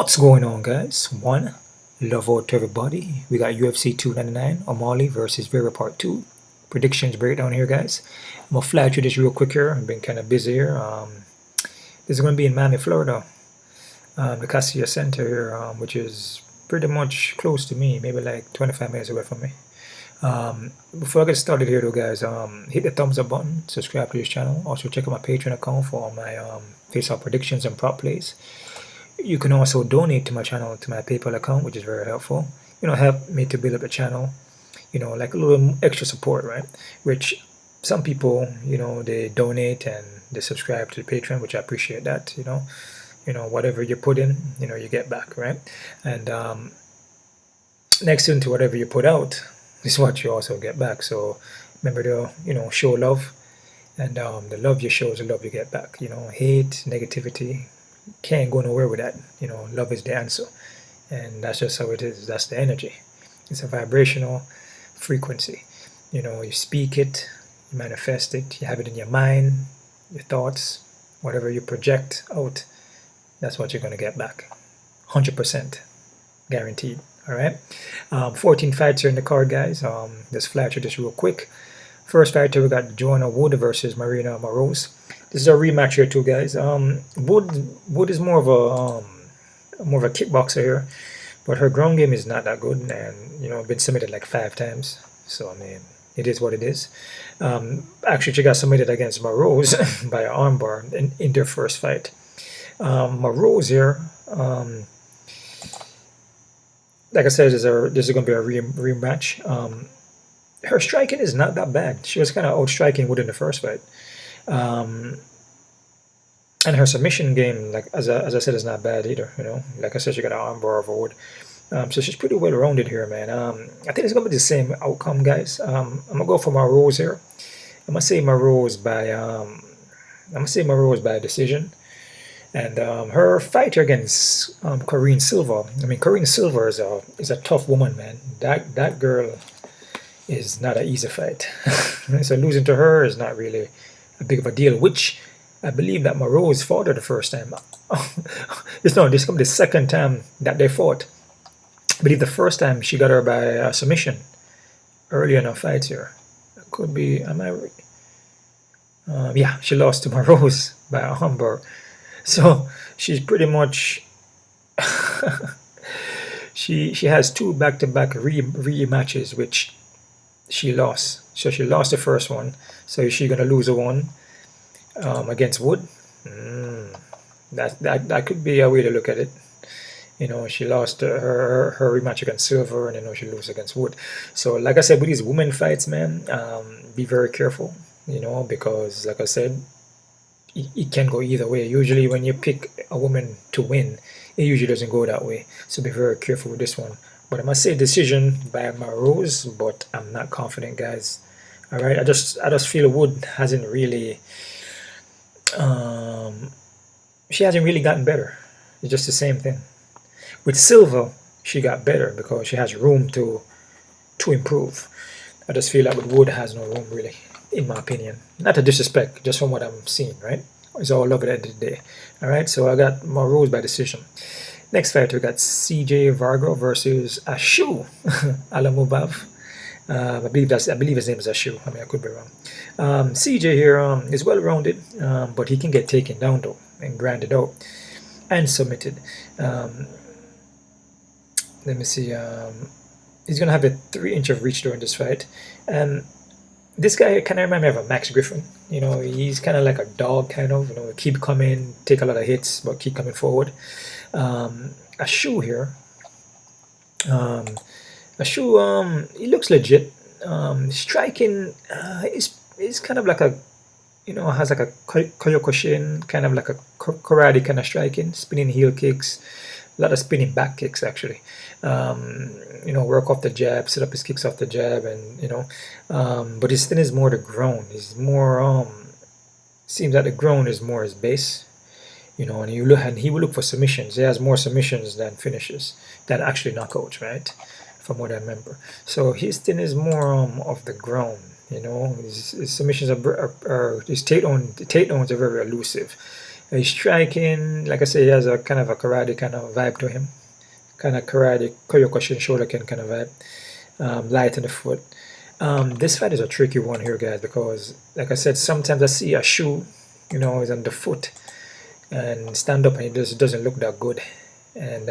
What's going on, guys? One, love out to everybody. We got UFC 299, O'Malley versus Vera Part 2. Predictions breakdown here, guys. I'm going to fly through this real quick here. I've been kind of busy here. This is going to be in Miami, Florida. The Cassia Center here, which is pretty much close to me, maybe like 25 minutes away from me. Before I get started here though, guys, hit the thumbs up button, subscribe to this channel. Also check out my Patreon account for all my face-off predictions and prop plays. You can also donate to my channel, to my PayPal account, which is very helpful. Help me to build up the channel. Like a little extra support, right? Which some people, they donate and they subscribe to the Patreon, which I appreciate that. Whatever you put in, you get back, right? And next into whatever you put out is what you also get back. So remember to, show love, and the love you show is the love you get back. Hate, negativity, can't go nowhere with that. Love is the answer, and that's just how it is. That's the energy. It's a vibrational frequency. You speak it, you manifest it, you have it in your mind, your thoughts, whatever you project out, that's what you're going to get back. 100% guaranteed. All right. 14 fights here in the card, guys. Let's fly through this real quick. First fight here, we got Joanna Wood versus Maryna Moroz. This is a rematch here too, guys. Wood is more of a kickboxer here, but her ground game is not that good, and been submitted like 5 times. So I mean, it is what it is. Actually, she got submitted against Moroz by an armbar in their first fight. Moroz here, like I said, this is going to be a rematch. Her striking is not that bad. She was kind of out-striking Wood in the first fight. And her submission game, like as I said, is not bad either. Like I said, she got an armbar over Wood. So she's pretty well rounded here, man. I think it's gonna be the same outcome, guys. I'm gonna go for Moroz here. I'm gonna say Moroz by decision. And her fight against Corinne Silva. I mean, Corinne Silva is a tough woman, man. That girl is not an easy fight. So losing to her is not really a big of a deal, which I believe that Moroz fought her the first time. This is going to be the second time that they fought. I believe the first time she got her by submission earlier in her fights here. It could be, am I right? Yeah, she lost to Moroz by a armbar. So she's pretty much she has 2 back-to-back rematches, which she lost. So she lost the first one. So is she gonna lose a one against Wood? That could be a way to look at it. She lost her rematch against Silver, and she loses against Wood. So like I said, with these women fights, man, be very careful. Because like I said, it can go either way. Usually when you pick a woman to win, it usually doesn't go that way. So be very careful with this one. But I must say decision by Moroz, but I'm not confident, guys. All right, I just feel Wood hasn't really, she hasn't really gotten better. It's just the same thing. With Silva, she got better because she has room to improve. I just feel like with Wood has no room really, in my opinion. Not to disrespect, just from what I'm seeing, right? It's all love at the end of the day. All right, so I got Moroz by decision. Next fight, we got CJ Vargo versus Assu Almabayev. I believe his name is Assu. I mean, I could be wrong. CJ here is well rounded, but he can get taken down though and grinded out and submitted. Let me see. He's gonna have a 3-inch of reach during this fight, and this guy kind of reminds me of a Max Griffin. He's kind of like a dog, kind of. Keep coming, take a lot of hits, but keep coming forward. Assu here. Assu, he looks legit. Striking is kind of like a, has like a Kyokushin, kind of like a karate kind of striking, spinning heel kicks, a lot of spinning back kicks actually. Work off the jab, set up his kicks off the jab, and but his thing is more the ground. He's more seems that the ground is more his base. And he will look for submissions. He has more submissions than finishes, than actually knockouts, right? From what I remember. So his thing is more of the ground. His submissions are his takedowns are very elusive. He's striking, like I say, he has a kind of a karate kind of vibe to him. Kind of karate, Kyokushin Shotokan kind of vibe. Light in the foot. This fight is a tricky one here, guys, because, like I said, sometimes I see a shoe, you know, is on the foot and stand up and it just doesn't look that good. And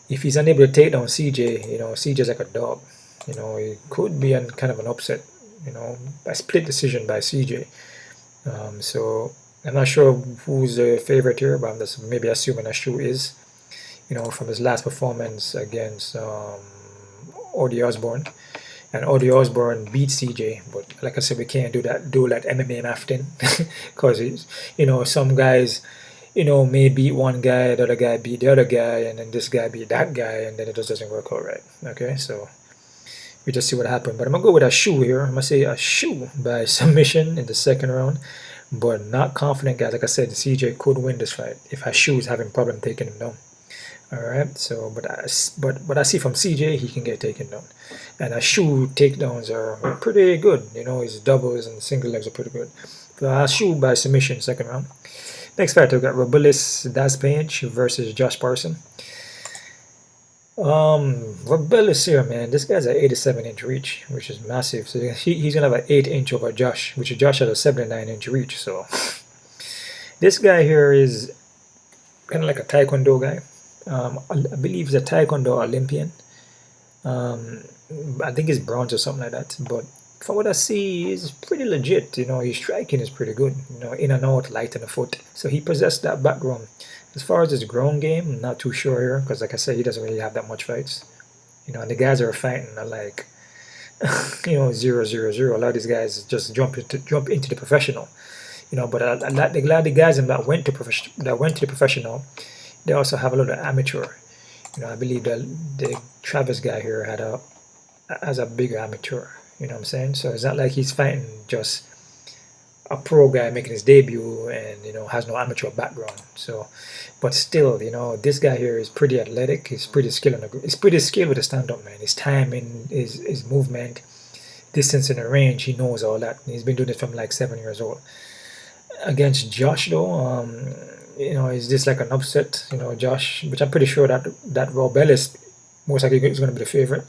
if he's unable to take down CJ, you know, CJ's like a dog. You know, it could be kind of an upset, you know, a split decision by CJ. So I'm not sure who's the favorite here, but I'm just maybe assuming Assu is, you know, from his last performance against Odi Osborne. And Odi Osborne beat CJ, but like I said, we can't do that MMA often because you know, some guys, you know, may beat one guy, the other guy beat the other guy, and then this guy beat that guy, and then it just doesn't work out right. Okay, so we just see what happened. But I'm gonna go with Assu here. I'm gonna say Assu by submission in the second round, but not confident, guys. Like I said, CJ could win this fight if Assu is having problem taking him down. All right, so but I see from CJ he can get taken down, and Assu takedowns are pretty good. You know, his doubles and single legs are pretty good. So Assu by submission, second round. Next fight we got Robelis Despaigne versus Josh Parson. Robelis here, man, this guy's an 87-inch reach, which is massive. So he's gonna have an 8-inch over Josh, which Josh has a 79-inch reach. So this guy here is kind of like a Taekwondo guy. I believe he's a Taekwondo Olympian. I think he's bronze or something like that. But from what I see, he's pretty legit. You know, his striking is pretty good. You know, in and out, light in the foot. So he possessed that background. As far as his ground game, I'm not too sure here because, like I said, he doesn't really have that much fights. You know, and the guys that are fighting are like, you know, 0-0-0. A lot of these guys just jump into the professional. You know, but a lot of the guys that went to the professional, they also have a lot of amateur. You know, I believe that the Travis guy here has a bigger amateur. You know what I'm saying? So it's not like he's fighting just a pro guy making his debut and, you know, has no amateur background. So, but still, you know, this guy here is pretty athletic. He's pretty skilled with the stand-up, man. His timing, his movement, distance in the range, he knows all that. He's been doing it from like 7 years old. Against Josh, though, you know, is this like an upset? You know, Josh, which I'm pretty sure that Robelis most likely is going to be the favorite.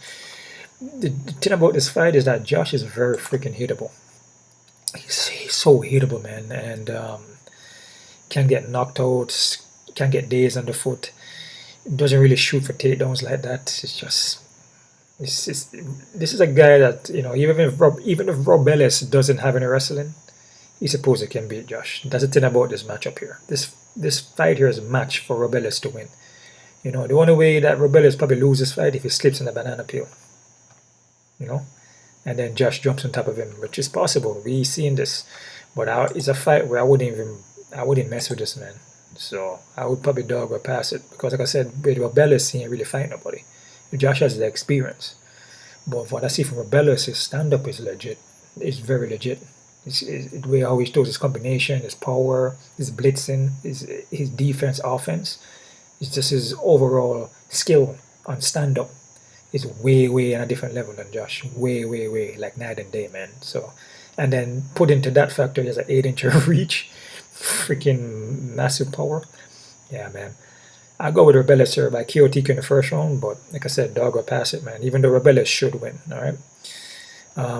The thing about this fight is that Josh is very freaking hittable. He's so hittable, man, and can get knocked out, can get dazed underfoot. Doesn't really shoot for takedowns like that. It's just, this is a guy that, you know, even if Robelis doesn't have any wrestling, he supposed he can beat Josh. That's the thing about this matchup here. This fight here is a match for Robelis to win. You know, the only way that Robelis probably loses this fight if he slips in a banana peel. You know, and then Josh jumps on top of him, which is possible. We've seen this, but it's a fight where I wouldn't mess with this man. So I would probably dog or pass it because, like I said, with Robelis, he ain't really fight nobody. Josh has the experience, but what I see from Robelis, his stand-up is legit. It's very legit. The way how he shows his combination, his power, his blitzing, his defense, offense. It's just his overall skill on stand-up is way on a different level than Josh. Way, like night and day, man. So, and then put into that factor, he has an 8-inch reach. Freaking massive power. Yeah, man. I'll go with Robelis here by KOTK in the first round, but like I said, dog or pass it, man. Even though Robelis should win, alright?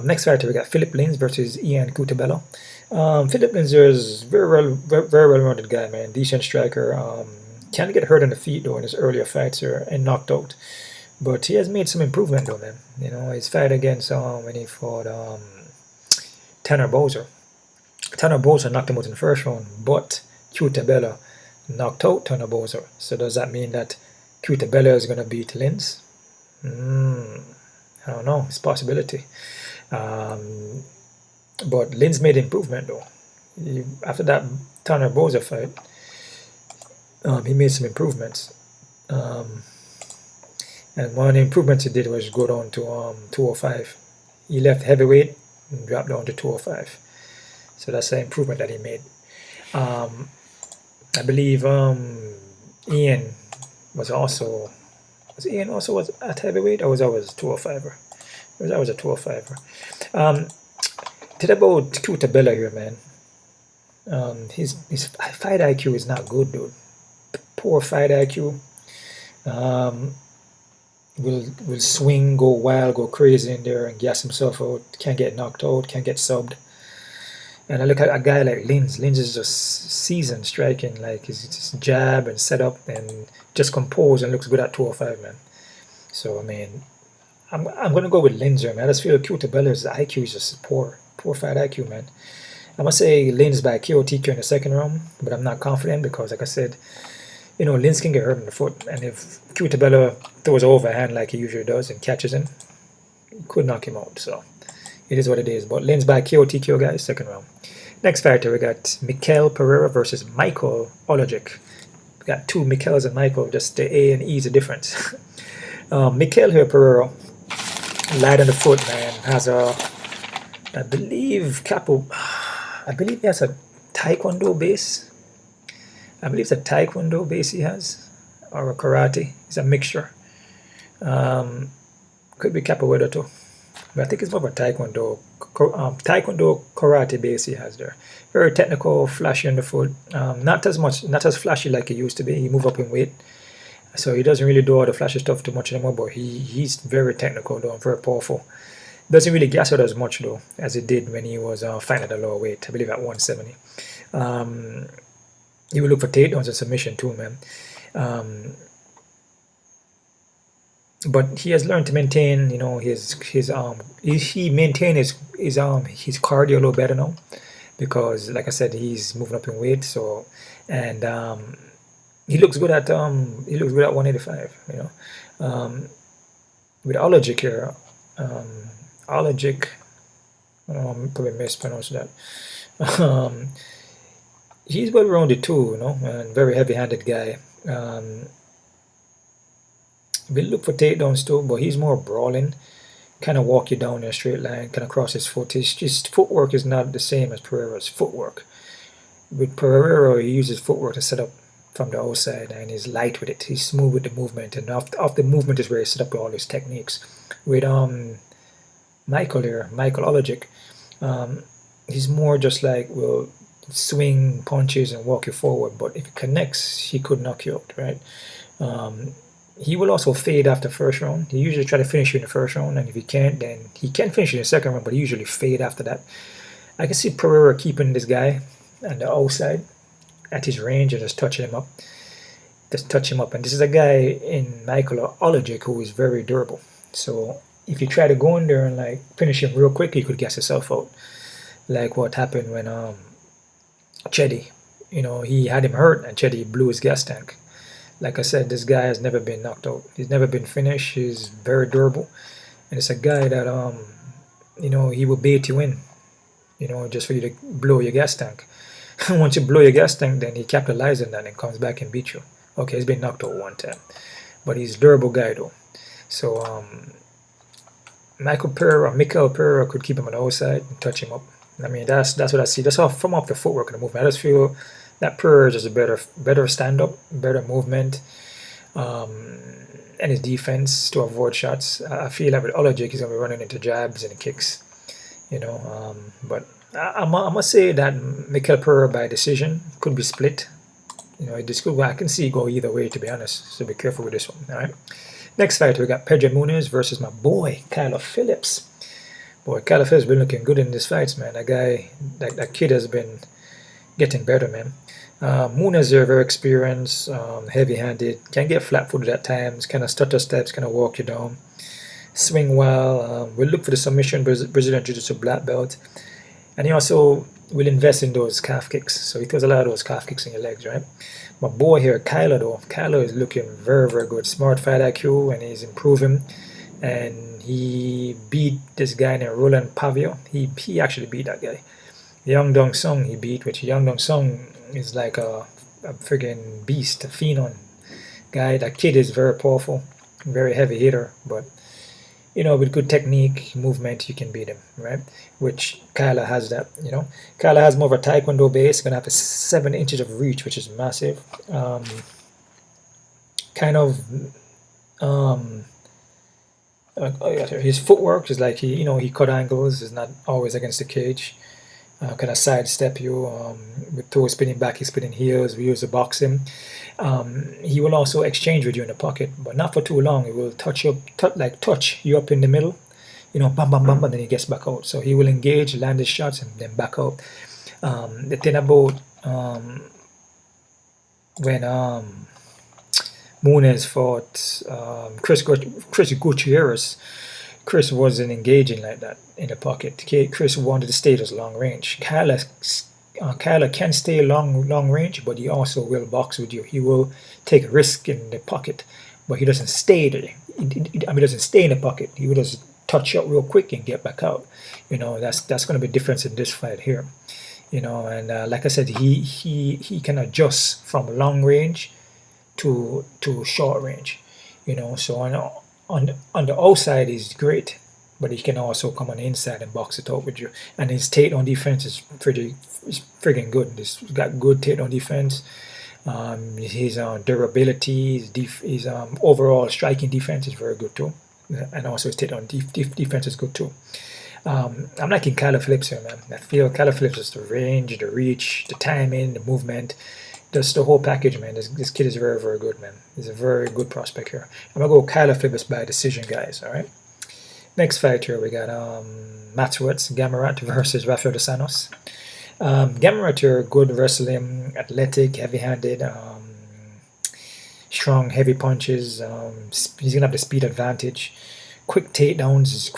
Next fighter, we got Philipe Lins versus Ian Cutello. Philipe Lins is very well-rounded guy, man. Decent striker. Can get hurt on the feet, though, in his earlier fights here and knocked out. But he has made some improvement, though, man. You know, his fight against when he fought Tanner Bowser. Tanner Bowser knocked him out in the first round, but Cutello knocked out Tanner Bowser. So does that mean that Cutello is going to beat Lins? I don't know. It's a possibility. But Lins made improvement, though. After that Tanner Bowser fight, he made some improvements. And one of the improvements he did was go down to 205. He left heavyweight and dropped down to 205. So that's an improvement that he made. I believe Ian was also... Was Ian also at heavyweight, or was always 205er? Was always a 205er? Did about Cutello here, man. His fight IQ is not good, dude. Poor fight IQ. Will swing, go wild, go crazy in there and gas himself out. Can't get knocked out, can't get subbed. And I look at a guy like Lins. Lins is just seasoned striking, like he's just jab and set up and just composed and looks good at 205, man. So I mean, I'm gonna go with Lins here, man. I just feel Bella's IQ is just poor fight IQ, man. I must say Lins by KOTQ in the second round, but I'm not confident because, like I said, you know, Lins can get hurt in the foot, and if Bella throws overhand like he usually does and catches him, he could knock him out. So it is what it is. But Lins by KOTQ, guys, second round. Next fighter, we got Michel Pereira versus Michael Olajic. We got two Michels and Michael, just the A and E is a difference. Michel here, Pereira, light on the foot, man, has a, I believe he has a Taekwondo base. I believe it's a Taekwondo base he has, or a karate. It's a mixture. Could be capoeira too, but I think it's more of a Taekwondo karate base he has there. Very technical, flashy on the foot. Not as flashy like he used to be. He moved up in weight, so he doesn't really do all the flashy stuff too much anymore. But he's very technical though, and very powerful. Doesn't really gas out as much though as it did when he was fighting at a lower weight. I believe at 170. He will look for takedowns and submission too, man. But he has learned to maintain, you know, he maintained his cardio a little better now, because, like I said, he's moving up in weight. So, and he looks good at 185. You know, with Olajic here, Olajic, I'm probably mispronounced that. He's well rounded too, you know, and very heavy-handed guy. Will look for takedowns too, but he's more brawling, kind of walk you down in a straight line, kind of cross his foot. His footwork is not the same as Pereira's footwork. With Pereira, he uses footwork to set up from the outside, and he's light with it. He's smooth with the movement, and off the movement is where he set up all his techniques. With Michael Olajic, he's more just like, will swing punches and walk you forward, but if it connects, he could knock you out, right? He will also fade after first round. He usually try to finish you in the first round, and if he can't, then he can finish you in the second round, but he usually fade after that. I can see Pereira keeping this guy on the outside at his range and just touching him up. Just touch him up. And this is a guy in Michael Olajic who is very durable. So if you try to go in there and like finish him real quick, he could gas himself out. Like what happened when Chetty, you know, he had him hurt and Chetty blew his gas tank. Like I said, this guy has never been knocked out. He's never been finished. He's very durable. And it's a guy that, you know, he will bait you in, you know, just for you to blow your gas tank. Once you blow your gas tank, then he capitalizes on that and comes back and beats you. Okay, he's been knocked out one time. But he's a durable guy, though. So, Michel Pereira could keep him on the outside and touch him up. I mean, that's what I see. That's all from off the footwork and the movement. I just feel that Pereira is just a better stand-up, better movement, and his defense to avoid shots. I feel like with Olajic, he's going to be running into jabs and kicks, you know. But I must say that Michel Pereira by decision could be split. You know, I can see it go either way, to be honest. So be careful with this one, all right? Next fight, we got Petr Yan versus my boy, Kyler Phillips. Boy, Kyler Phillips has been looking good in these fights, man. That kid has been getting better, man. Muniz is very experienced, heavy-handed, can get flat-footed at times, kind of stutter steps, kind of walk you down, swing well. We'll look for the submission, Brazilian Jiu-Jitsu black belt, and he also will invest in those calf kicks. So he throws a lot of those calf kicks in your legs, right? My boy here, Kyler, though, Kyler is looking very, very good. Smart fight IQ, and he's improving. And he beat this guy named Roland Pavio. He actually beat that guy. Yang Dong Sung he beat, which Yang Dong Sung is like a friggin' beast, a phenom guy. That kid is very powerful, very heavy hitter, but you know, with good technique, movement, you can beat him, right? Which Kyla has that, you know. Kyla has more of a Taekwondo base, gonna have 7 inches of reach, which is massive. His footwork is like he cut angles, is not always against the cage. kind of sidestep you with toe spinning back, he's spinning heels. We use to box him. He will also exchange with you in the pocket, but not for too long. He will touch you up in the middle, you know, bam, bam, bam, and then he gets back out. So he will engage, land his shots, and then back out. The thing about when Muniz fought Chris Gutierrez, Chris wasn't engaging like that in the pocket. Chris wanted to stay as long range. Kyler can stay long range, but he also will box with you. He will take a risk in the pocket, but he doesn't stay there. He doesn't stay in the pocket. He will just touch up real quick and get back out. You know, that's going to be a difference in this fight here. You know, and like I said, he can adjust from long range to short range. You know, so on the outside is great, but he can also come on the inside and box it out with you. And his takedown defense is friggin' good. He's got good takedown defense. His durability, his overall striking defense is very good too, and also his takedown defense is good too. I'm liking Kyler Phillips here, man. I feel Kyler Phillips is the range, the reach, the timing, the movement. Just the whole package, man. This kid is very, very good, man. He's a very good prospect here. I'm going to go Kyler Phillips by decision, guys, all right? Next fight here, we got Mateusz Gamrot versus Rafael dos Anjos. Gamrot here, good wrestling, athletic, heavy-handed, strong, heavy punches. He's going to have the speed advantage. Quick takedowns. His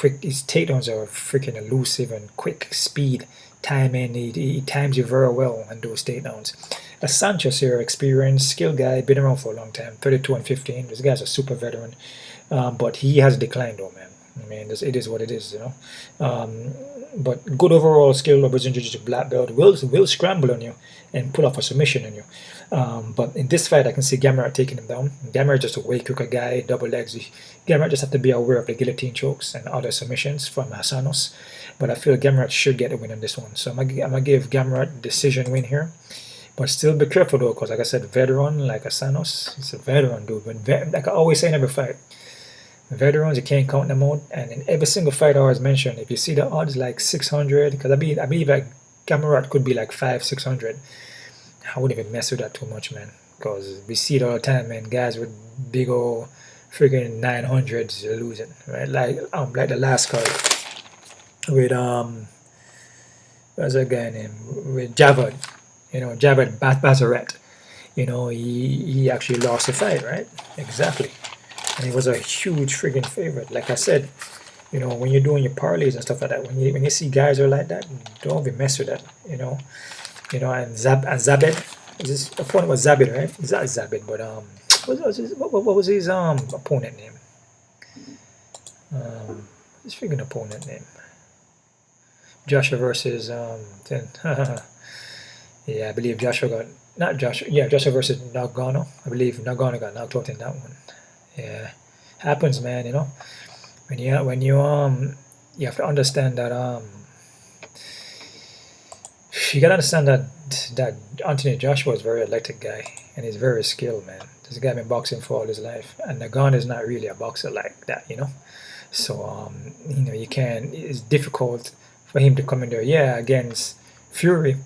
takedowns are freaking elusive and quick speed. Timing. He times you very well on those takedowns. Sanchez here, experienced, skilled guy, been around for a long time, 32 and 15. This guy's a super veteran, but he has declined though, man. I mean, it is what it is, you know. But good overall skill, Brazilian Jiu-Jitsu black belt, will scramble on you and pull off a submission on you. But in this fight, I can see Gamrot taking him down. Gamrot just a way quicker guy, double legs. Gamrot just have to be aware of the guillotine chokes and other submissions from Sanos. But I feel Gamrot should get a win on this one. So I'm gonna give Gamrot decision win here. But still be careful though, because like I said, veteran like Sanos, he's a veteran dude. Like I always say in every fight, veterans, you can't count them out. And in every single fight I always mention, if you see the odds like 600, because I believe like Gamrot could be like 500-600. I wouldn't even mess with that too much, man, because we see it all the time, man. Guys with big old freaking 900s are losing, right? Like the last card with what's that guy named with Javad, you know, Javad Bazaret. You know, he actually lost the fight, right? Exactly. And he was a huge friggin' favorite. Like I said, you know, when you're doing your parlays and stuff like that, when you see guys are like that, don't even mess with that, you know. You know, and Zabed, his opponent was Zabed, right? It's not Zabed, but what was his opponent name? His friggin' opponent name. Joshua versus yeah, I believe Joshua got Joshua versus Nagano. I believe Nagano got knocked out in that one. Yeah, happens, man. You know, when you have to understand that you gotta understand that Anthony Joshua is a very athletic guy and he's very skilled, man. This guy been boxing for all his life, and Nagano is not really a boxer like that, you know. So you know, it's difficult for him to come in there. Yeah, against Fury.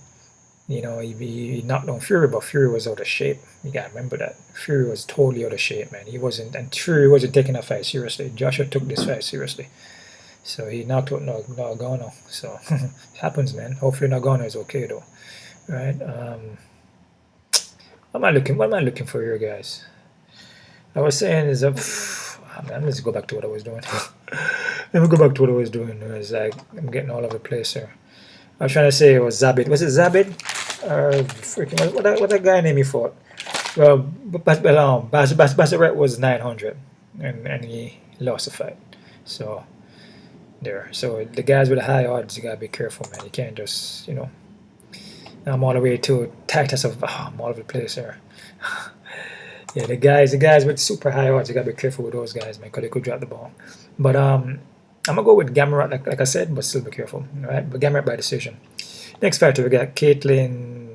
You know, he knocked down Fury, but Fury was out of shape. You gotta remember that. Fury was totally out of shape, man. And Fury wasn't taking that fight seriously. Joshua took this fight seriously. So he knocked out Nagano. So it happens, man. Hopefully Nagano is okay though. Right? What am I looking for here, guys? I was saying is man, let's go back to what I was doing. Let me go back to what I was doing. It was like I'm getting all over the place here. I was trying to say it was Zabit. Was it Zabit? Freaking what that guy name he fought? Well, Bazaret was 900, and he lost the fight. So there. So the guys with the high odds, you gotta be careful, man. You can't just, you know. I'm all the way to Titus of I'm all over the place here. Yeah, the guys with super high odds, you gotta be careful with those guys, man, because they could drop the ball. But I'm gonna go with Gamrot, like I said, but still be careful. All right, but Gamrot by decision. Next fighter, we got Caitlin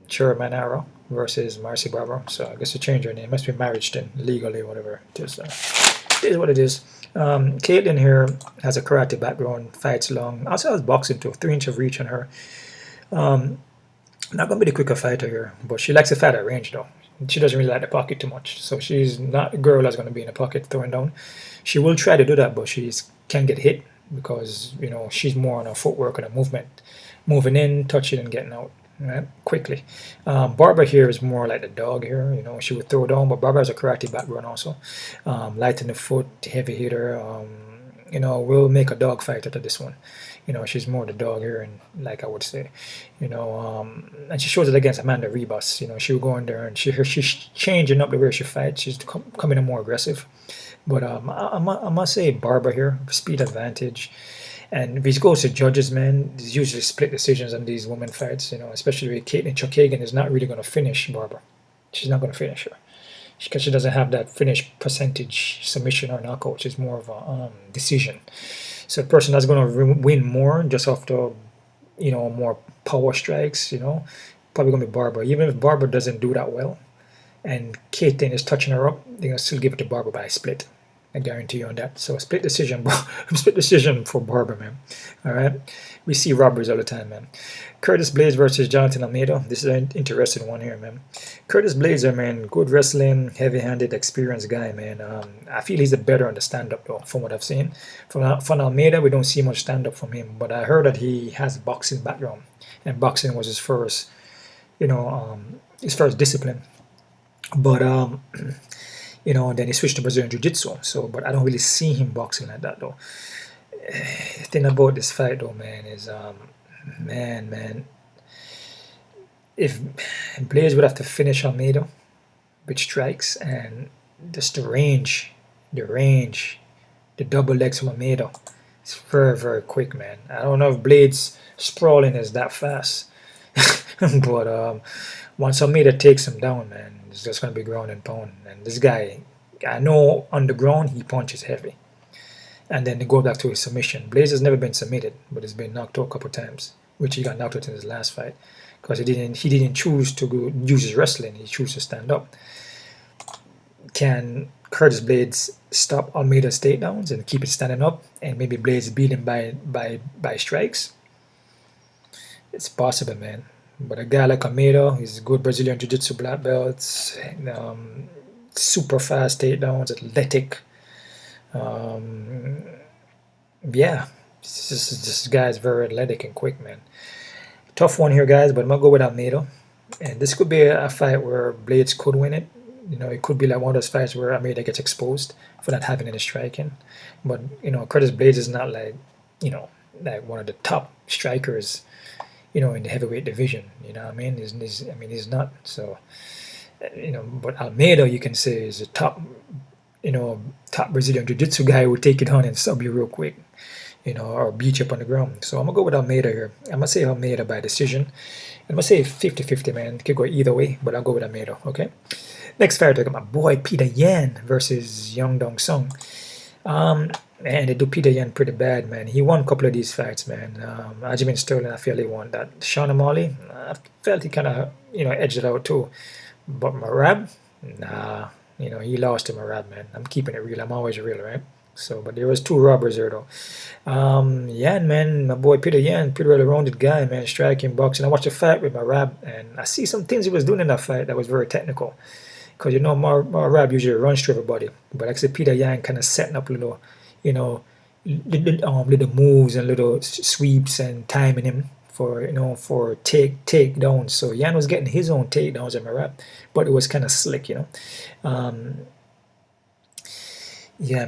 Chirmanaro versus Maycee Barber. So I guess to change her name, it must be Marriageton legally, whatever. It is what it is. Caitlin here has a karate background, fights long. Also has boxing too, 3 inches of reach on her. Not gonna be the quicker fighter here, but she likes to fight at range though. She doesn't really like the pocket too much, so she's not a girl that's gonna be in the pocket throwing down. She will try to do that, but she can get hit because she's more on her footwork and her movement, moving in, touching, and getting out. Right, quickly. Barber here is more like the dog here. She would throw down, but Barber has a karate background also. Light in the foot, heavy hitter. Will make a dog fight out of this one. She's more the dog here, and like I would say, and she shows it against Amanda Ribas. She will go in there and she's changing up the way she fights. She's coming in more aggressive. But I must say Barber here, speed advantage. And if he goes to judges, man, there's usually split decisions on these women fights, especially with Caitlin Chukagan is not really going to finish Barber. She's not going to finish her because she doesn't have that finish percentage submission or knockout. She's more of a decision. So the person that's going to win more just off the, more power strikes, probably going to be Barber. Even if Barber doesn't do that well and Caitlin is touching her up, they're going to still give it to Barber by a split. I guarantee you on that. So split decision for Barber, man. All right, we see robberies all the time, man. Curtis Blades versus Jailton Almeida. This is an interesting one here, man. Curtis Blades, man, good wrestling, heavy-handed, experienced guy, man. I feel he's a better on the stand-up though, from what I've seen. From Almeida, we don't see much stand-up from him, but I heard that he has boxing background, and boxing was his first, his first discipline. But and then he switched to Brazilian Jiu-Jitsu. So, but I don't really see him boxing like that though. The thing about this fight though, man, is man, if Blades would have to finish Almeida with strikes and just the range, the double legs from Almeida, it's very, very quick, man. I don't know if Blades sprawling is that fast, but once Almeida takes him down, man, it's just going to be ground and pound. And this guy, I know on the ground, he punches heavy. And then they go back to his submission. Blades has never been submitted, but he's been knocked out a couple times, which he got knocked out in his last fight. Because he didn't choose to use his wrestling, he chose to stand up. Can Curtis Blades stop Almeida's takedowns and keep it standing up, and maybe Blades beat him by strikes? It's possible, man. But a guy like Almeida, he's a good Brazilian Jiu-Jitsu black belt, super fast takedowns, athletic. Yeah, this guy is very athletic and quick, man. Tough one here, guys, but I'm going to go with Almeida. And this could be a fight where Blades could win it. It could be like one of those fights where Almeida gets exposed for not having any striking. But, Curtis Blades is not like, like one of the top strikers in the heavyweight division, what I mean? He's not. So, but Almeida, you can say, is a top Brazilian Jiu-Jitsu guy who would take it on and sub you real quick, or beat you up on the ground. So I'm going to go with Almeida here. I'm going to say Almeida by decision. I'm going to say 50-50, man. It could go either way, but I'll go with Almeida, okay? Next fight, I got my boy Petr Yan versus Yang Dong Sung. Man, they do Petr Yan pretty bad, man. He won a couple of these fights, man. Aljamain Sterling, I feel he won that. Sean O'Malley, I felt he kind of, edged it out too. But Merab, nah, he lost to Merab, man. I'm keeping it real. I'm always real, right? So, but there was two robbers there, though. Yan, man, my boy Petr Yan, pretty well-rounded guy, man. Striking, boxing. I watched a fight with Merab, and I see some things he was doing in that fight that was very technical. Because, Merab usually runs through everybody. But like I said, Petr Yan kind of setting up little little moves and little sweeps and timing him for takedowns. So Yan was getting his own takedowns at Merab, but it was kind of slick, Yeah,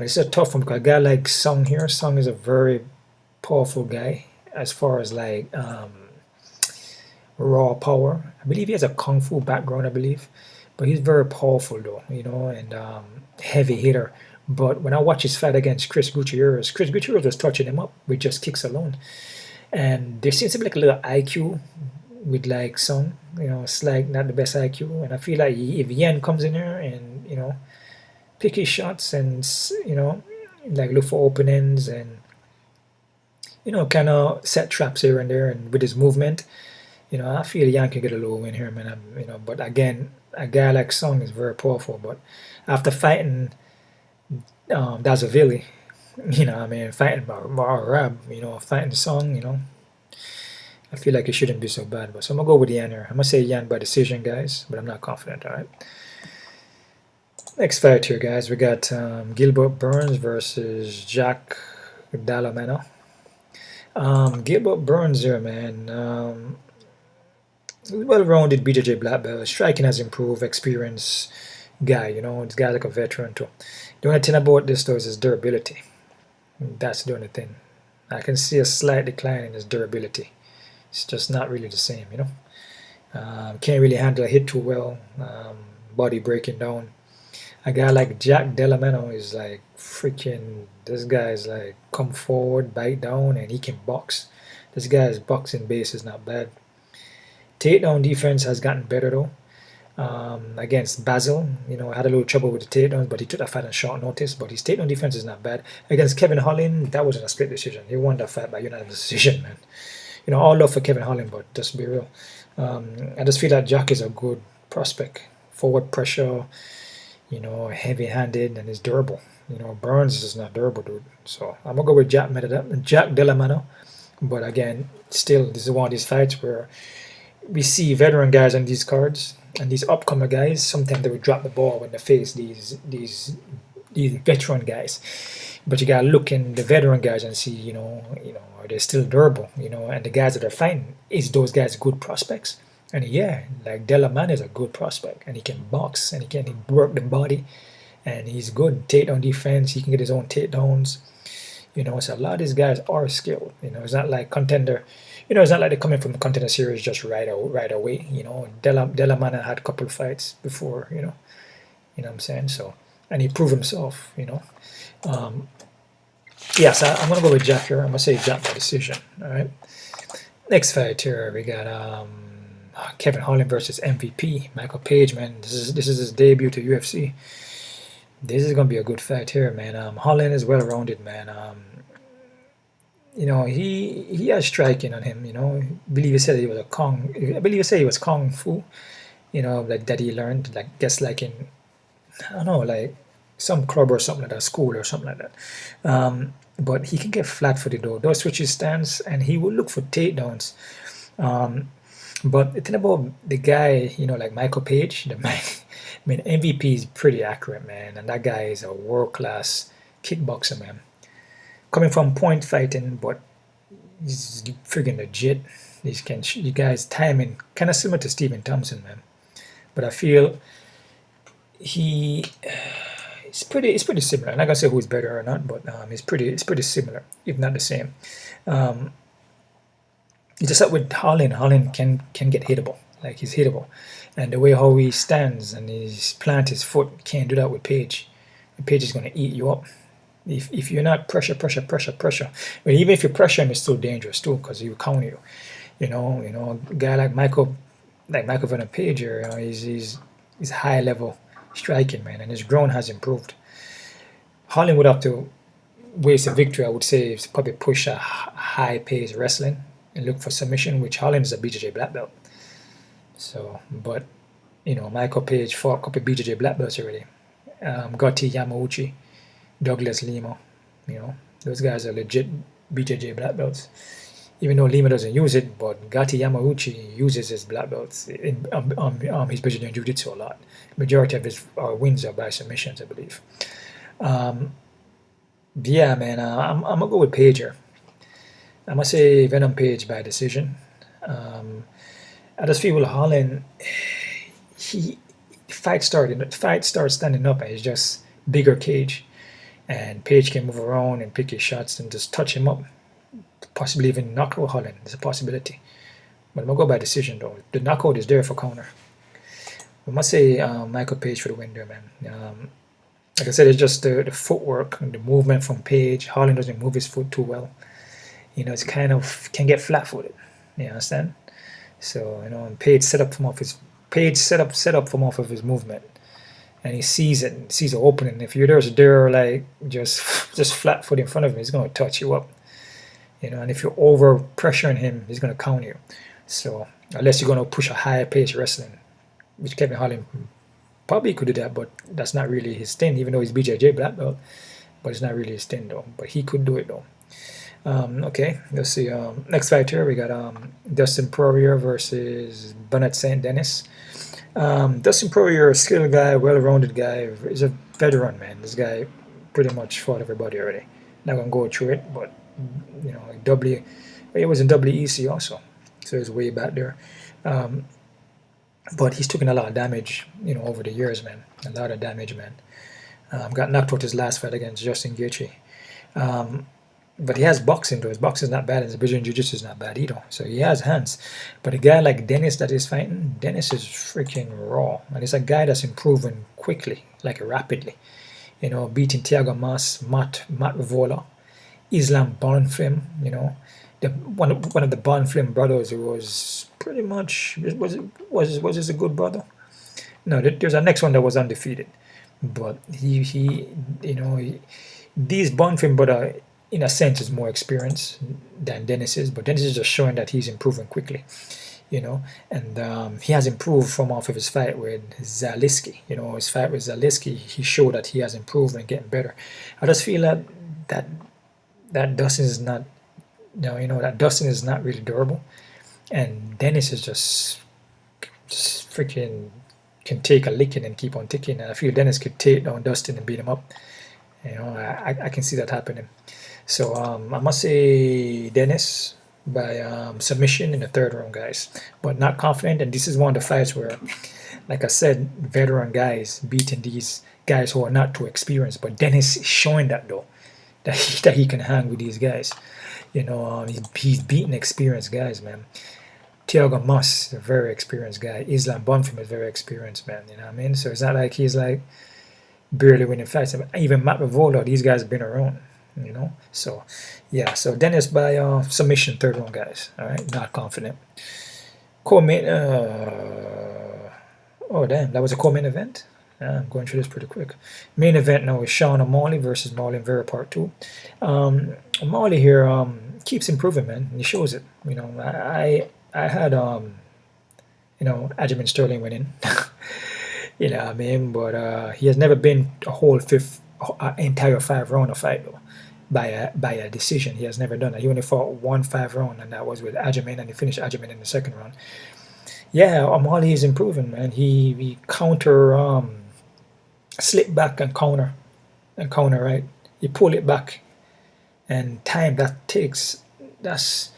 it's a tough one because a guy like Sung here. Sung is a very powerful guy as far as like raw power. I believe he has a kung fu background, I believe, but he's very powerful though, and heavy hitter. But when I watch his fight against Chris Gutierrez was touching him up with just kicks alone. And there seems to be like a little IQ with like Sung, it's like not the best IQ. And I feel like if Yan comes in here and, pick his shots and, like look for openings and, kind of set traps here and there and with his movement, I feel Yan can get a little win here, man. But again, a guy like Sung is very powerful. But after fighting Dazavili, fighting Marab, fighting Song, I feel like it shouldn't be so bad, but so I'm gonna go with Yan here. I'm gonna say Yan by decision, guys, but I'm not confident. All right. Next fight here, guys. We got Gilbert Burns versus Jack Della. Gilbert Burns here, man. Well-rounded BJJ black belt. Striking has improved. Experience guy, you know. This guy's like a veteran too. The only thing about this though is his durability. That's the only thing. I can see a slight decline in his durability. It's just not really the same, you know. Can't really handle a hit too well. Body breaking down. A guy like Jack Della is like freaking. This guy is like come forward, bite down, and he can box. This guy's boxing base is not bad. Takedown defense has gotten better though. Against Basil, you know, had a little trouble with the takedowns, but he took that fight on short notice. But his takedown defense is not bad. Against Kevin Holland, that wasn't a split decision. He won that fight by unanimous decision, man. You know, all love for Kevin Holland, but just to be real, I just feel that Jack is a good prospect. Forward pressure, you know, heavy-handed, and is durable. You know, Burns is not durable, dude. So I'm gonna go with Jack Della. But again, still, this is one of these fights where we see veteran guys on these cards, and these upcomer guys, sometimes they would drop the ball when they face these veteran guys. But you gotta look in the veteran guys and see, you know, are they still durable? You know, and the guys that are fighting, is those guys good prospects? And yeah, like Della is a good prospect, and he can box, and he can work the body, and he's good takedown defense. He can get his own takedowns. You know, so a lot of these guys are skilled. You know, it's not like contender. You know, it's not like they're coming from the contender series just right away. You know, Della had a couple of fights before. You know what I'm saying. So, and he proved himself. You know, yeah. So I'm gonna go with Jack here. I'm gonna say Jack by decision. All right. Next fight here, we got Kevin Holland versus MVP Michael Page. Man, this is his debut to UFC. This is gonna be a good fight here, man. Holland is well-rounded, man. You know, he has striking on him. You know, I believe he said he was he was kung fu. You know, like that he learned, like guess like in, I don't know, like some club or something like that, school or something like that. But he can get flat-footed though. Those switch his stance, and he will look for takedowns. But the thing about the guy, you know, like Michael Page, I mean, MVP is pretty accurate, man, and that guy is a world-class kickboxer, man. Coming from point fighting, but he's friggin' legit. You guys timing kind of similar to Stephen Thompson, man. But I feel it's pretty similar. I'm not gonna say who's better or not, but it's pretty similar, if not the same. It's just that with Holland can get hittable. Like he's hittable, and the way how he stands and he's plant his foot, can't do that with Page. Page is gonna eat you up. If you're not pressure. But even if you pressure him, it's still dangerous too, because he'll counter you. You know, a guy like Michael Van Page, you know, he's high level striking, man, and his ground has improved. Holland would have to waste a victory, I would say, is probably push a high pace wrestling and look for submission, which Holland is a BJJ black belt. So, but you know, Michael Page fought a couple of BJJ black belts already. Gotti Yamauchi, Douglas Lima, you know, those guys are legit BJJ black belts. Even though Lima doesn't use it, but Gotti Yamauchi uses his black belts in his Brazilian Jiu-Jitsu a lot. Majority of his wins are by submissions, I believe. Yeah, man, I'm gonna go with Page here. I'm gonna say Venom Page by decision. I just feel with Holland, the fight starts standing up, and it's just bigger cage, and Page can move around and pick his shots and just touch him up, possibly even knock out Holland. There's a possibility, but I'm gonna go by decision though. The knockout is there for counter. I must say Michael Page for the win there, man. Like I said, it's just the footwork and the movement from Page. Holland doesn't move his foot too well. You know, it's kind of can get flat-footed. You understand? So, you know, and Page set up from off his movement, and he sees it, and sees the opening. If you're there like just flat foot in front of him, he's gonna touch you up. You know, and if you're over pressuring him, he's gonna counter you. So unless you're gonna push a higher pace wrestling, which Kevin Holland probably could do that, but that's not really his thing. Even though he's BJJ black belt, but it's not really his thing though. But he could do it though. Okay, let's see. Next fight here, we got Dustin Poirier versus Benoît Denis. Dustin Poirier, a skilled guy, well-rounded guy. He's a veteran, man. This guy pretty much fought everybody already. Not gonna go through it, but you know, he was in WEC also, so he's way back there. But he's taken a lot of damage, you know, over the years, man. A lot of damage, man. Got knocked out his last fight against Justin Gaethje. But he has boxing, though. His boxing is not bad, and his Brazilian Jiu-Jitsu is not bad either. So he has hands. But a guy like Denis that is fighting, Denis is freaking raw. And it's a guy that's improving quickly, like rapidly. You know, beating Thiago Mas, Matt Vola, Islam Bonfim, you know. One of the Bonfim brothers who was pretty much, was this a good brother? No, there's a next one that was undefeated. But he you know, these Bonfim brother, in a sense, is more experienced than Denis is, but Denis is just showing that he's improving quickly, you know, and he has improved from off of his fight with Zaleski. You know, his fight with Zaleski, he showed that he has improved and getting better. I just feel that Dustin is not, you know, that Dustin is not really durable, and Denis is just freaking can take a licking and keep on ticking. And I feel Denis could take down Dustin and beat him up. You know, I can see that happening. So I must say Denis by submission in the third round, guys. But not confident, and this is one of the fights where, like I said, veteran guys beating these guys who are not too experienced. But Denis is showing that, though, that he can hang with these guys. You know, he's beating experienced guys, man. Thiago Mas is a very experienced guy. Islam Bonfim is very experienced, man. You know what I mean? So it's not like he's like barely winning fights. Even Matt Vola, these guys have been around. You know, so yeah, so Denis by submission, third round, guys. All right, not confident. Co-main, oh damn, that was a co-main event. I'm going through this pretty quick. Main event now is Sean O'Malley versus Marlon Vera Part 2. O'Malley here keeps improving, man, and he shows it. You know, I had you know, Aljamain Sterling winning. You know what I mean? But he has never been a whole entire 5 round of fight, though. By a decision. He has never done that. He only fought 1 5 round, and that was with Aljamain, and he finished Aljamain in the second round. Yeah, O'Malley is improving, man. He counter slip back and counter right. He pull it back, and time that takes, that's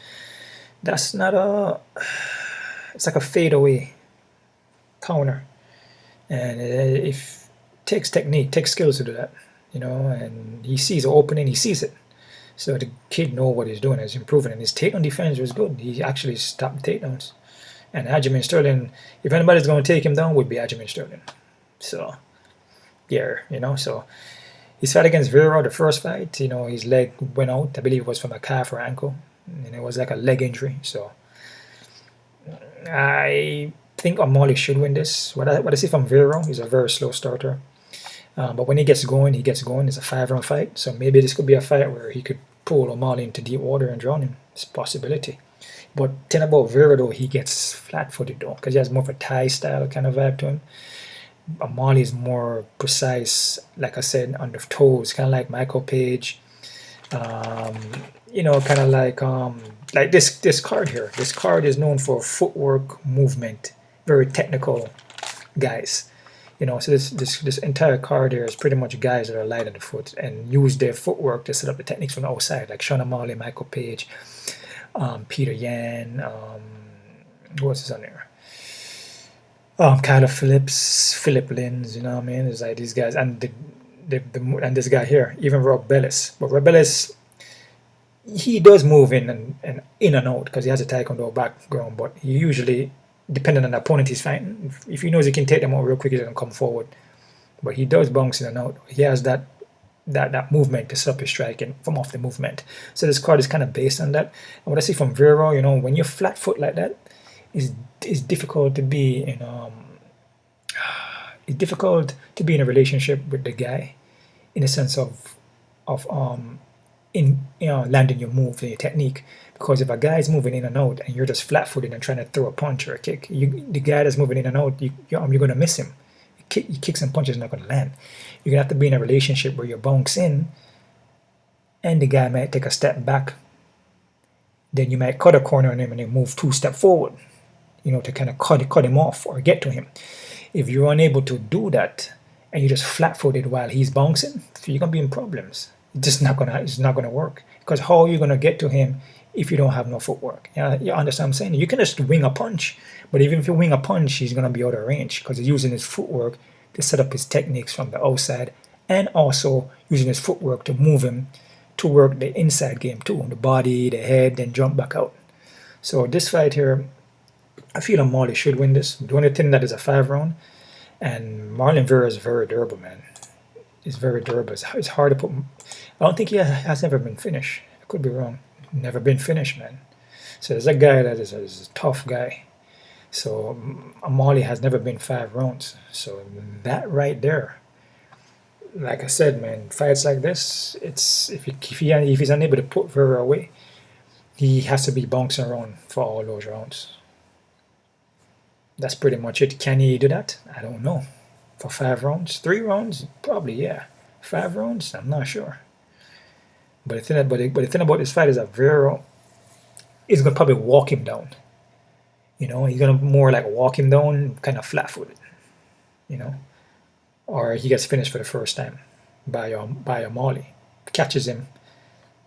not a, it's like a fadeaway counter, and if takes technique, takes skills to do that. You know, and he sees the opening, he sees it. So the kid know what he's doing, he's improving, and his takedown defense was good. He actually stopped takedowns. And Aljamain Sterling, if anybody's going to take him down, would be Aljamain Sterling. So, yeah, you know, so his fight against Vera, the first fight, you know, his leg went out. I believe it was from a calf or ankle, and it was like a leg injury. So I think O'Malley should win this. What I see from Vera, he's a very slow starter. But when he gets going, it's a 5 round fight. So maybe this could be a fight where he could pull O'Malley into deep water and drown him. It's a possibility. But thing about Vera, though, he gets flat-footed, though, because he has more of a Thai style kind of vibe to him. O'Malley is more precise, like I said, on the toes, kind of like Michael Page. You know, kind of like this card here. This card is known for footwork, movement, very technical guys. You know, so this entire card here is pretty much guys that are light on the foot and use their footwork to set up the techniques from the outside, like Sean O'Malley, Michael Page, Petr Yan, who else is on there? Kyler Phillips, Philipe Lins, you know what I mean? It's like these guys, and and this guy here, even Robelis. But Robelis, he does move in and out because he has a taekwondo background, but he usually, depending on the opponent he's fighting, if he knows he can take them out real quick, he's going to come forward. But he does bounce in and out. He has that movement to set up his striking from off the movement. So this card is kind of based on that. And what I see from Vera, you know, when you're flat foot like that, it's difficult to be in it's difficult to be in a relationship with the guy, in the sense of landing your move and your technique. Because if a guy is moving in and out and you're just flat-footed and trying to throw a punch or a kick, the guy that's moving in and out, you're going to miss him. Your kicks and punches are not going to land. You're going to have to be in a relationship where you bounce in and the guy might take a step back then you might cut a corner on him and then move 2 steps forward, you know, to kind of cut him off or get to him. If you're unable to do that and you're just flat-footed while he's bouncing, you're gonna be in problems. It's not gonna work, because how are you gonna get to him if you don't have no footwork? Yeah, you understand what I'm saying? You can just wing a punch, but even if you wing a punch, he's gonna be out of range because he's using his footwork to set up his techniques from the outside, and also using his footwork to move him to work the inside game too, the body, the head, then jump back out. So this fight here, I feel O'Malley should win this. The only thing that is a 5-round, and Marlon Vera is very durable, man. He's very durable. It's hard to put. I don't think he has ever been finished. I could be wrong. Never been finished, man. So there's a guy that is a tough guy. So O'Malley has never been 5 rounds. So that right there, like I said, man, fights like this, it's if he's unable to put Vera away, he has to be bouncing around for all those rounds. That's pretty much it. Can he do that? I don't know. For 5 rounds, 3 rounds, probably, yeah. 5 rounds, I'm not sure. But the thing about this fight is that Vera is gonna probably walk him down. You know, he's gonna more like walk him down, kind of flat-footed. You know, or he gets finished for the first time by O'Malley, catches him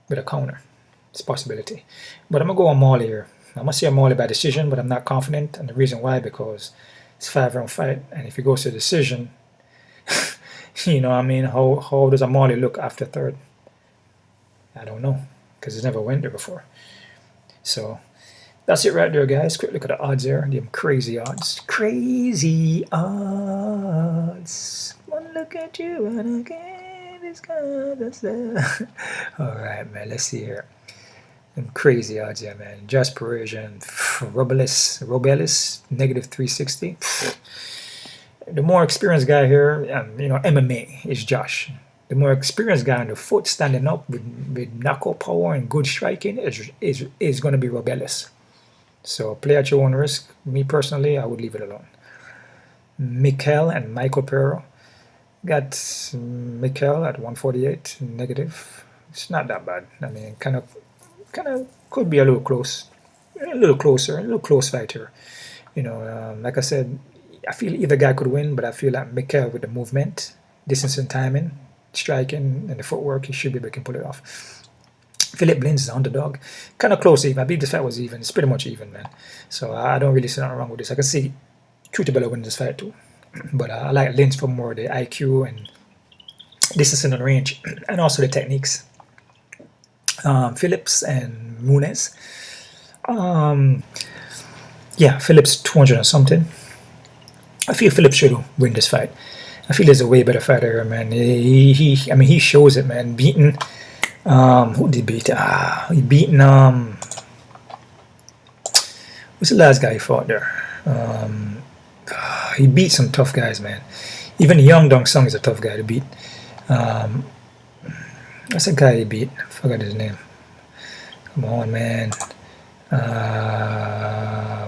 with a counter. It's a possibility. But I'm gonna go O'Malley here. I'm gonna say O'Malley by decision, but I'm not confident, and the reason why, because it's a 5-round fight, and if he goes to decision, you know what I mean, how does O'Malley look after 3rd? I don't know, because he's never went there before. So that's it right there, guys. Quick look at the odds there. Them crazy odds. Crazy odds. One look at you and again it's kind of Alright, man, let's see here. Them crazy odds here, man. Just Parisian. Robelis, -360. The more experienced guy here, you know, MMA is Josh. The more experienced guy on the foot, standing up with knockout power and good striking, is going to be Robelis. So play at your own risk. Me personally, I would leave it alone. Michel and Michel Pereira. Got Michel at 148 negative. It's not that bad. I mean, kind of could be a little close, a little closer, a little close fight here. You know, like I said, I feel either guy could win, but I feel like Michel with the movement, distance and timing, striking, and the footwork, he should be able to pull it off. Philipe Lins is the underdog. Kind of close even. I believe this fight was even. It's pretty much even, man. So I don't really see nothing wrong with this. I can see Cutabella winning this fight too. But I like Lins for more the IQ and distance and range, and also the techniques. Phillips and Muniz. Yeah, Phillips 200 and something. I feel Phillips should win this fight. I feel he's a way better fighter here, man. I mean, he shows it, man. Beaten. Who did he beat? He beaten. What's the last guy he fought there? He beat some tough guys, man. Even Young Dong Sung is a tough guy to beat. What's the guy he beat? I forgot his name. Come on, man.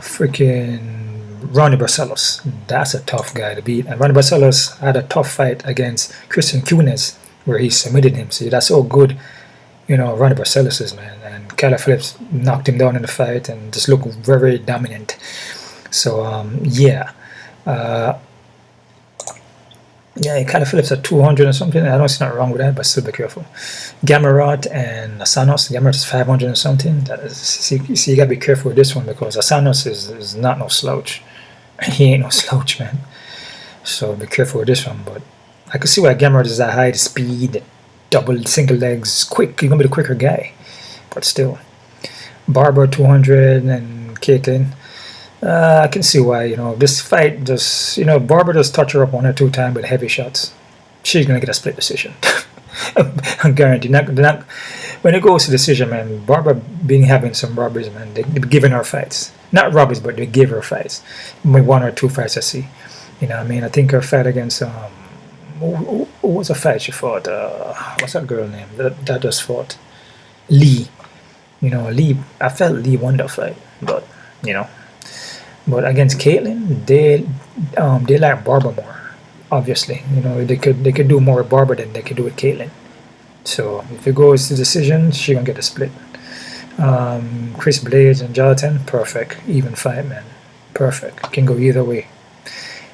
Freaking Ronnie Barcelos. That's a tough guy to beat. And Ronnie Barcelos had a tough fight against Christian Cunes, where he submitted him. See, that's so good. You know, Ronnie Barcelos is, man. And Kyler Phillips knocked him down in the fight and just looked very dominant. So, yeah. Yeah, Kyler Phillips at 200 or something. I don't see nothing wrong with that, but still be careful. Gamrot and Asanos. Gamrot is 500 or something. That is, see, you gotta be careful with this one, because Asanos is not no slouch. He ain't no slouch, man. So be careful with this one. But I can see why Gamrot is that high, the speed, double, single legs, quick. He's gonna be the quicker guy. But still, Barber 200 and Caitlin. I can see why, you know, this fight just, you know, Barber just touch her up 1 or 2 times with heavy shots. She's going to get a split decision. I'm guaranteed. Not, when it goes to decision, man, Barber been having some robberies, man. They're giving her fights. Not robberies, but they give her fights. 1 or 2 fights I see. You know what I mean? I think her fight against, who was a fight she fought? What's that girl name? That just fought? Lee. You know, Lee, I felt Lee won that fight. But, you know. But against Caitlin, they like Barber more. Obviously, you know, they could do more with Barber than they could do with Caitlin. So if it goes to decision, she gonna get a split. Chris Blades and Jailton, perfect. Even fight, man. Perfect. Can go either way.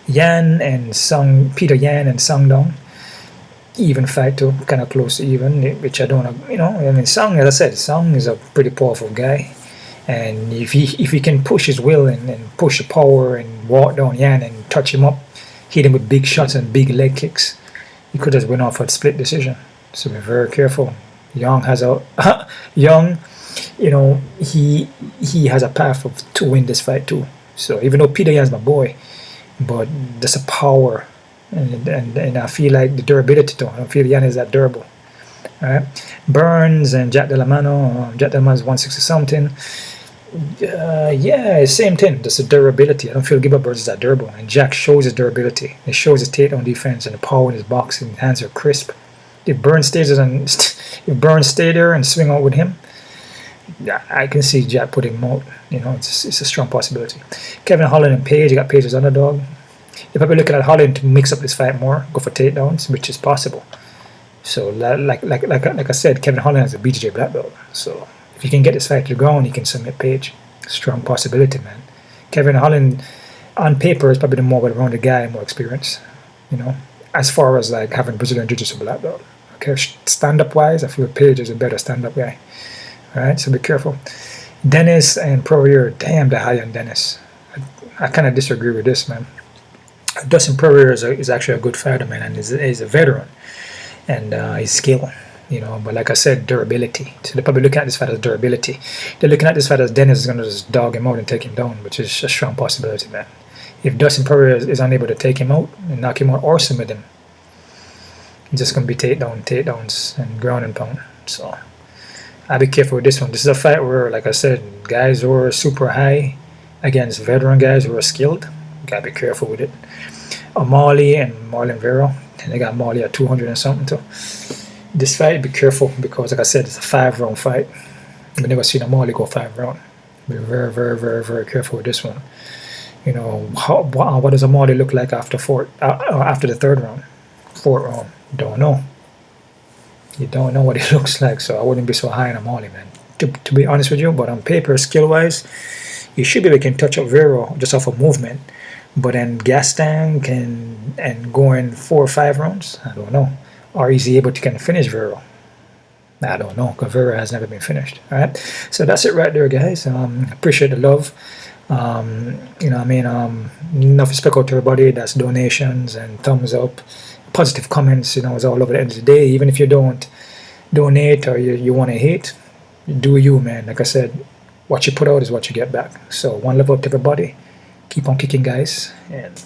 Yan and Sung, Petr Yan and Sung Dong, even fight too, kind of close to even, which I don't, you know, I mean, Sung, as I said, Sung is a pretty powerful guy, and if he can push his will and push the power and walk down Yan and touch him up, hit him with big shots and big leg kicks, he could have went off for a split decision. So be very careful. Young has a Young, you know, he has a path to win this fight too. So even though Petr Yan's my boy, but there's a power, and I feel like the durability too. I don't feel Yan is that durable. All right, Burns and Jack Della Mano. Jack Della Mano's 160 something. Yeah, same thing. There's a durability. I don't feel Gilbert Burns is that durable, and Jack shows his durability. He shows his takedown defense and the power in his boxing. His hands are crisp. If Burns stays there and swing out with him, I can see Jack putting him out. You know, it's a strong possibility. Kevin Holland and Page. You got Page as underdog. You're probably looking at Holland to mix up this fight more, go for takedowns, which is possible. So, like I said, Kevin Holland has a BJJ black belt. So, if he can get this fight to the ground, he can submit Page. Strong possibility, man. Kevin Holland, on paper, is probably the more well-rounded guy, more experience. You know, as far as like having Brazilian Jiu-Jitsu black belt. Okay, stand-up wise, I feel Page is a better stand-up guy. All right, so be careful. Denis and Poirier, damn, they're high on Denis. I kind of disagree with this, man. Dustin Poirier is actually a good fighter, man, and he's a veteran, and he's skilled, you know. But like I said, durability. So they're probably looking at this fight as durability. They're looking at this fight as Denis is going to just dog him out and take him down, which is a strong possibility, man. If Dustin Poirier is unable to take him out and knock him out or submit him, it's just going to be takedowns, and ground and pound. So I'll be careful with this one. This is a fight where, like I said, guys who are super high against veteran guys who are skilled. Gotta be careful with it. O'Malley and Marlon Vera, and they got O'Malley at 200 and something too. This fight, be careful, because like I said, it's a 5-round fight. We've never seen O'Malley go 5-round. Be very, very, very, very careful with this one. You know, what does O'Malley look like after the third round, fourth round? Don't know. You don't know what he looks like, so I wouldn't be so high on O'Malley, man. To be honest with you, but on paper, skill-wise, you should be able to touch up Vera just off of movement. But then gas tank and going 4 or 5 rounds, I don't know. Or is he able to kind of finish Vera? I don't know, because Vera has never been finished. All right, so that's it right there, guys. Appreciate the love. You know, I mean, enough respect out to everybody. That's donations and thumbs up, positive comments. You know, it's all over the end of the day. Even if you don't donate or you want to hate, do you, man. Like I said, what you put out is what you get back. So one love up to everybody. Keep on kicking, guys, and